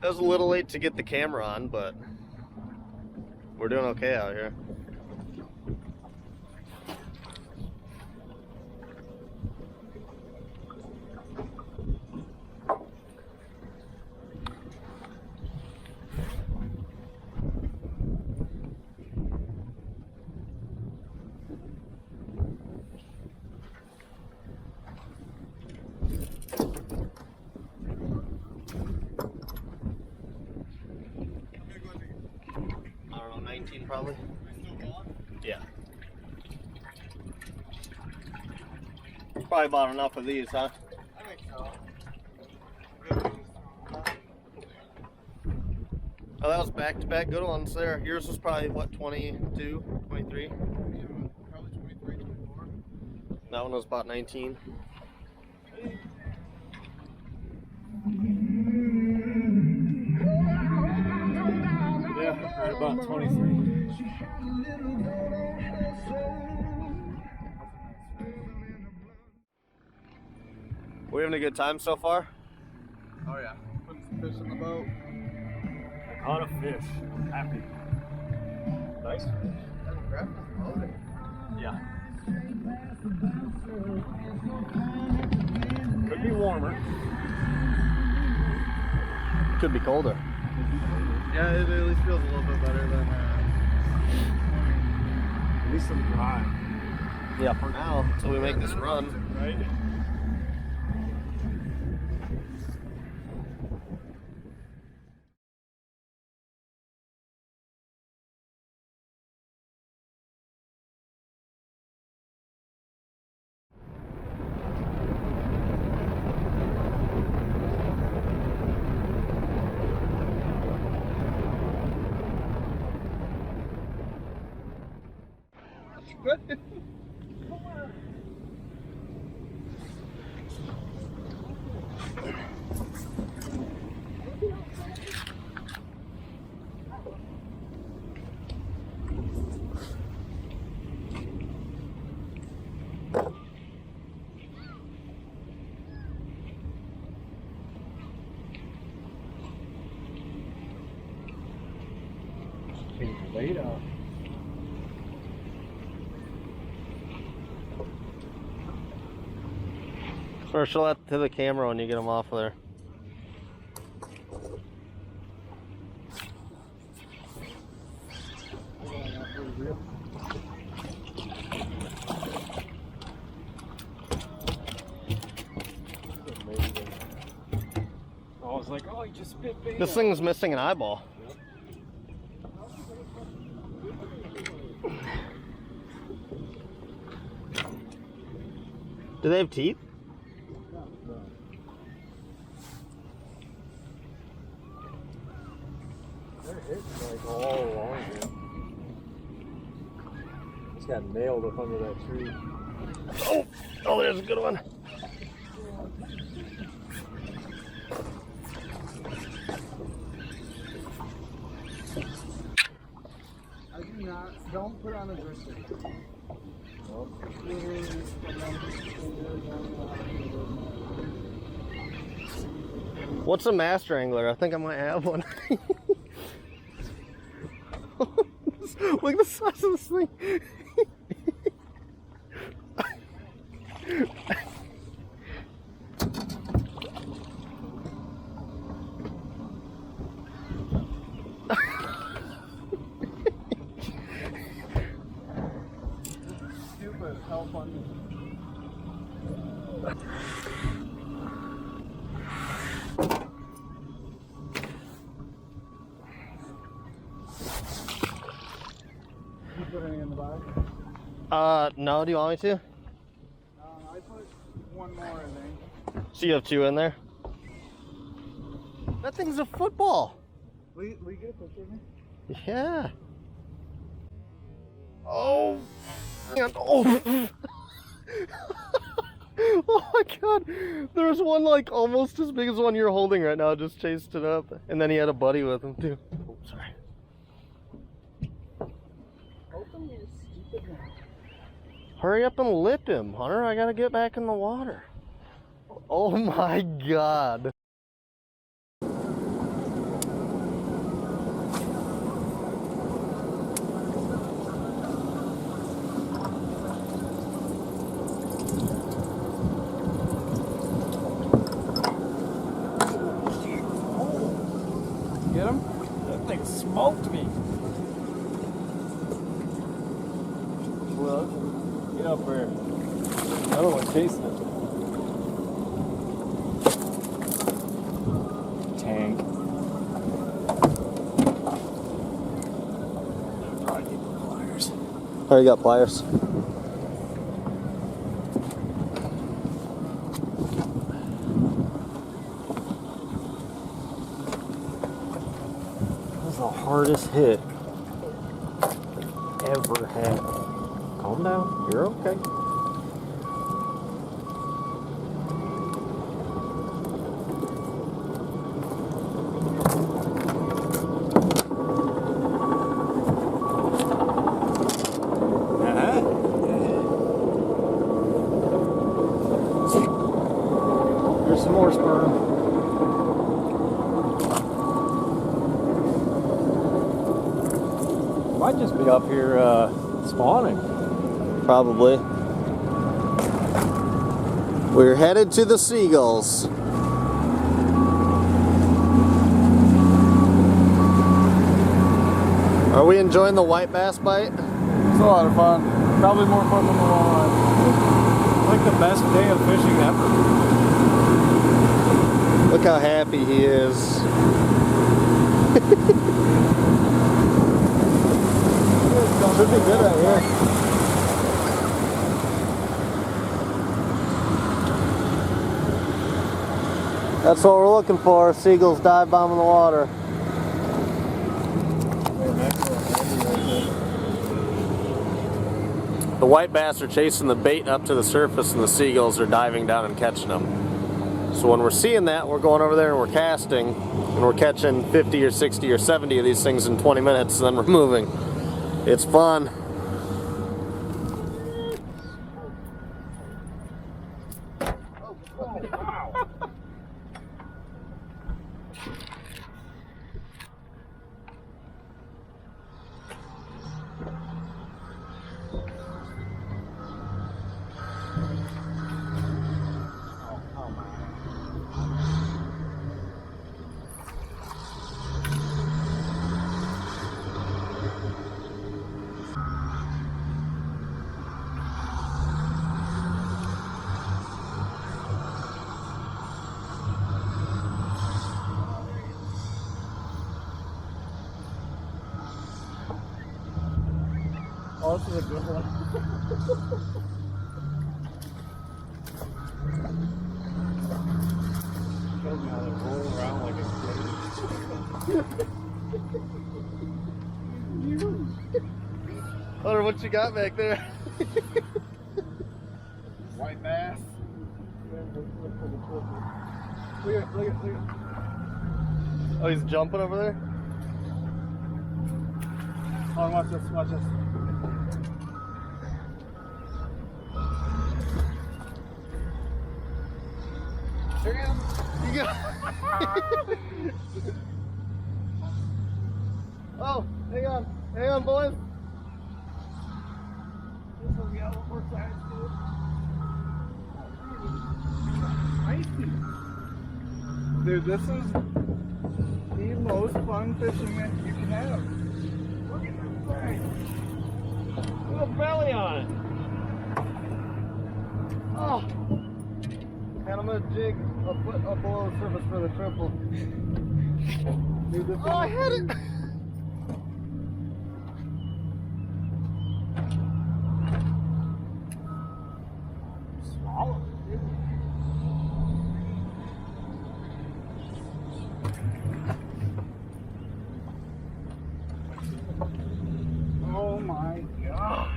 It was a little late to get the camera on, but we're doing okay out here. I don't know, 19 probably. Yeah. Probably bought enough of these, huh? I think so. Oh, that was back-to-back good ones there. Yours was probably, what, 22, 23? Yeah, probably 23, 24. That one was about 19. Yeah, right about 23. We having a good time so far? Oh yeah, putting some fish in the boat. I caught a fish. I'm happy. Nice fish. Yeah. Could be warmer. Could be colder. Yeah, it at least feels a little bit better than At least I'm dry. Yeah, for now, until we make this run. Right? good. Later. Or show that to the camera when you get them off of there. I was like, oh, he just spit bait. This thing's missing an eyeball. Do they have teeth? They're hitting like all along here. Just got nailed up under that tree. Oh, there's a good one. I do not. Don't put on a dresser. What's a master angler? I think I might have one. Look at the size of this thing. Stupid. Help on me. You put any in the bag? No, do you want me to? I put one more, I think. So you have two in there? That thing's a football. Will you get a picture of me? Yeah. Oh. Oh. Oh my god. There's one like almost as big as the one you're holding right now, just chased it up. And then he had a buddy with him too. Oh, sorry. Open your stupid mouth. Hurry up and lip him, Hunter. I gotta get back in the water. Oh my god. up there. Another one chasing it. Tank. Oh, you got pliers. That was the hardest hit I've ever had. Calm down. You're okay. There's some more sperm. Might just be up here spawning. Probably. We're headed to the seagulls. Are we enjoying the white bass bite? It's a lot of fun. Probably more fun than the walleye. Like the best day of fishing ever. Look how happy he is. Should be good out here. That's what we're looking for. Seagulls dive bombing the water. The white bass are chasing the bait up to the surface and the seagulls are diving down and catching them. So when we're seeing that, we're going over there and we're casting and we're catching 50 or 60 or 70 of these things in 20 minutes and then we're moving. It's fun. Oh, this is a good one. Shows me how they roll around like a Hunter, what you got back there? White bass. Look at it. Oh, he's jumping over there? Oh, watch this. There he is. You got Oh, hang on, boys. This one's got a little more size to it. Dude, this is the most fun fishing that you can have. Look at this thing. little belly on it. Oh. And I'm gonna jig a foot up below the surface for the triple. Dude, this Oh, I had it! swallow it, dude. Oh my god.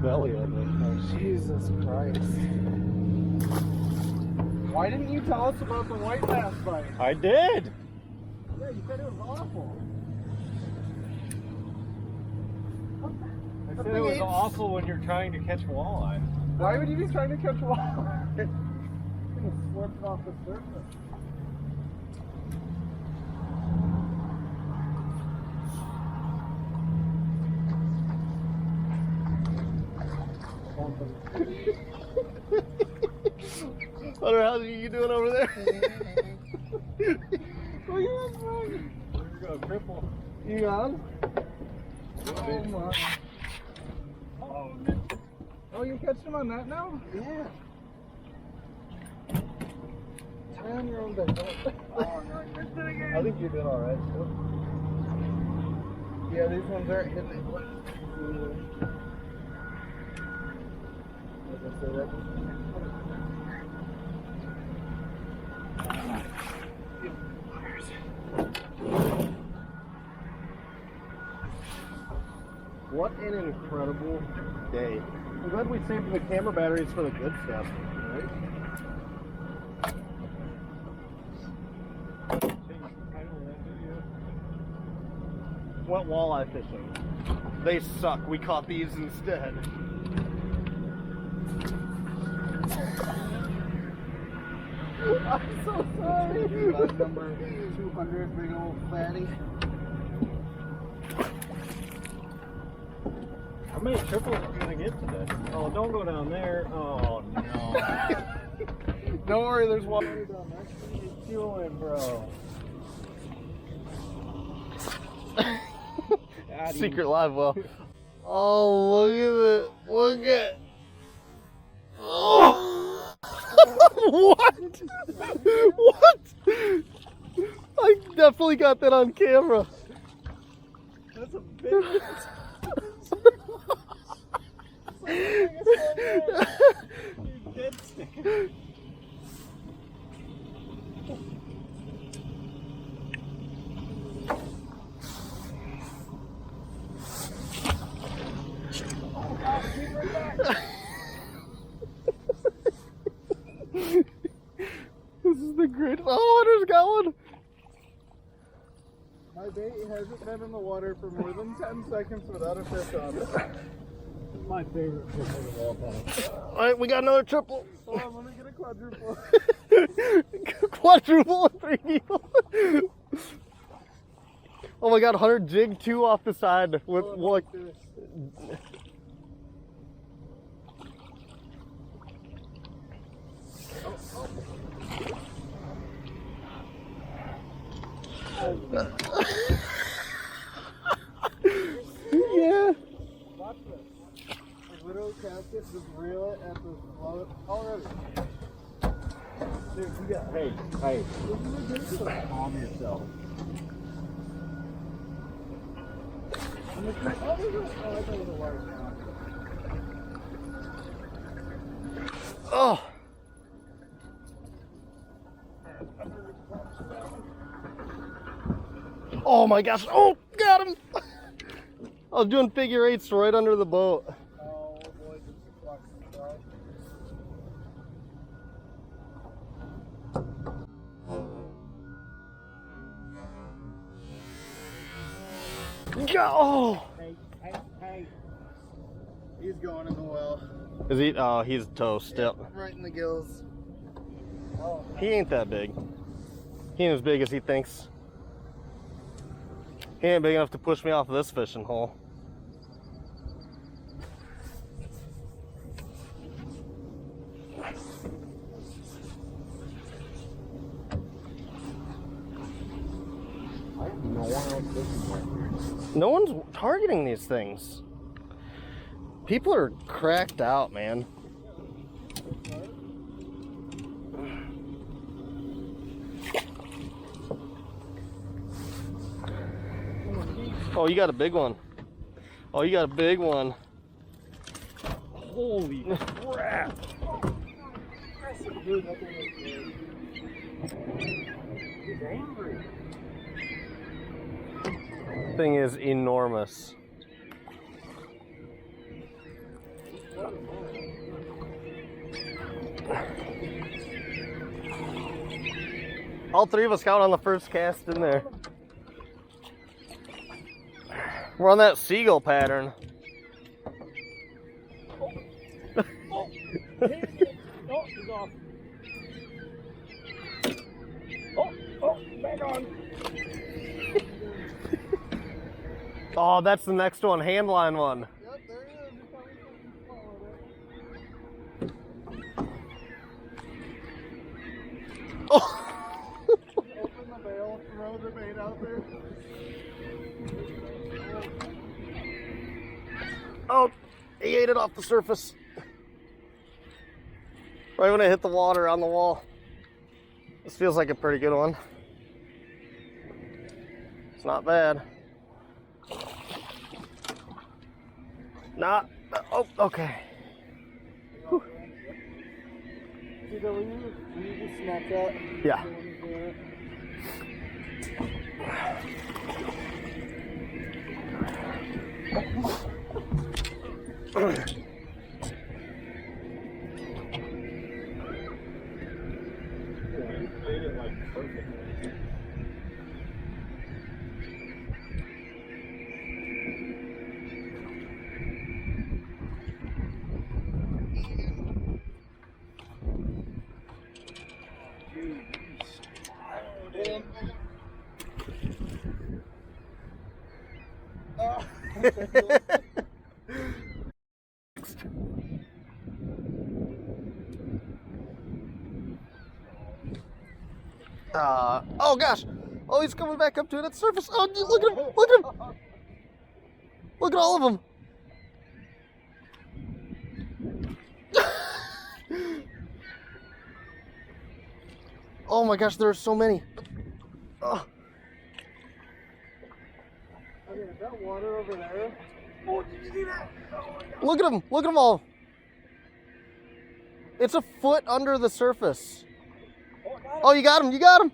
Belly on it. Jesus Christ. Why didn't you tell us about the white bass bite? I did. Yeah, you said it was awful. I said it was awful when you're trying to catch walleye. Why would you be trying to catch walleye? It's gonna slip it off the surface. Hunter, how's you doing over there? Look at this thing. There you go, cripple. You on? Oh my. Oh, man. Oh, you catching them on that now? Yeah. Tie on your own bed. Oh, no, I missed it again. I think you're doing alright. Yeah, these ones aren't hitting it. What an incredible day. I'm glad we saved the camera batteries for the good stuff, right? Went walleye fishing. They suck. We caught these instead. I'm so sorry. Number 200, big old fatty. How many triples are you gonna get today? Oh, don't go down there. Oh no. Don't worry, there's one. What are you doing, bro? Secret live well. Oh, look at it. Look at. Oh. What? What? I definitely got that on camera. That's a big one. Dead stick. This is the greatest. Oh, Hunter's got one. My bait hasn't been in the water for more than 10 seconds without a fish on it. My favorite fish of all time. All right, we got another triple. Hold on, let me get a quadruple. Quadruple with 3 people. Oh my God, Hunter jigged 2 off the side with like. Yeah. Watch this. Like literally cast it, just reel it at the float already. Dude, you got. Hey, calm yourself. Oh, I thought it was a large one. Oh. Oh my gosh. Oh, got him. I was doing figure eights right under the boat. Oh boy, just a flux inside. Oh. Hey. He's going in the well. Is he? Oh, he's toast. Yep. Right in the gills. Oh. He ain't that big. He ain't as big as he thinks. He ain't big enough to push me off of this fishing hole. No one's targeting these things. People are cracked out, man. Oh, you got a big one. Oh, you got a big one. Holy crap! Dude, that thing is big. He's angry. Thing is enormous. All 3 of us got on the first cast in there. We're on that seagull pattern. Oh, he's off. Oh, back on. Oh, that's the next one, handline one. Yep, there he is. You're probably Oh. open the bail, throw the bait out there. Oh, he ate it off the surface. Right when it hit the water on the wall. This feels like a pretty good one. It's not bad. Not, oh, okay. Whew. Will you just snap that? Yeah. Oh gosh! Oh, he's coming back up to it at the surface. Oh, look at him! Look at him! Look at all of them! Oh my gosh, there are so many. Oh. Okay, is that water over there? Oh, did you see that? Oh my God. Look at them! Look at them all! It's a foot under the surface. Oh, you got him! You got him!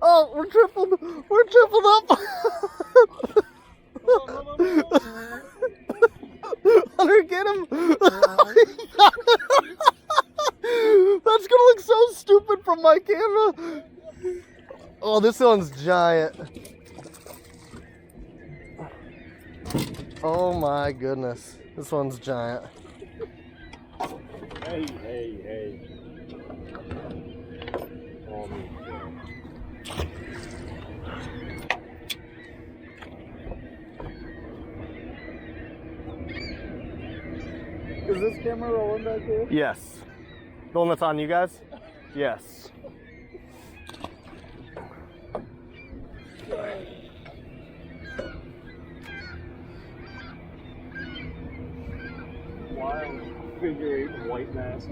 Oh, we're tripled up. Hunter, get him. That's gonna look so stupid from my camera. Oh, this one's giant. Oh my goodness, this one's giant. Hey, hey, hey. Is this camera rolling back here? Yes. The one that's on you guys? Yes. Wild figure 8 white mass.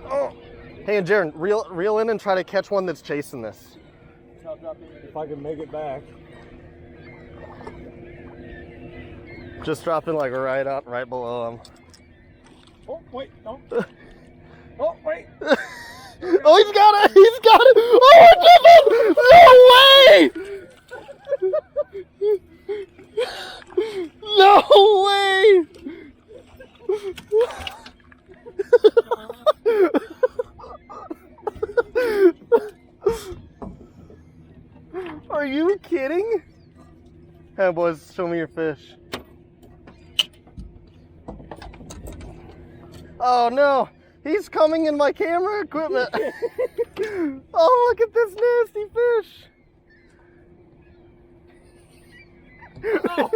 Oh. Hey, and Jerin, reel in and try to catch one that's chasing this. If I can make it back. Just dropping like right below him. Oh, wait, no. Oh, wait. Oh, he's got it! He's got it! Oh, no way! No way! Are you kidding? Hey boys, show me your fish. Oh no, he's coming in my camera equipment. Oh, look at this nasty fish. Oh.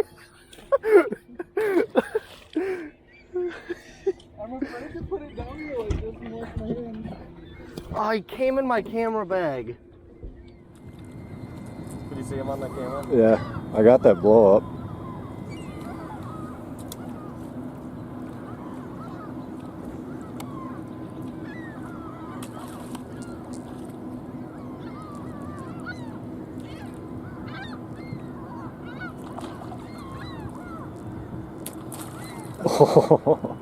I'm afraid to put it down here like this and wash my hands. Oh, he came in my camera bag. Did you see him on that camera? Yeah, I got that blow up. Oh.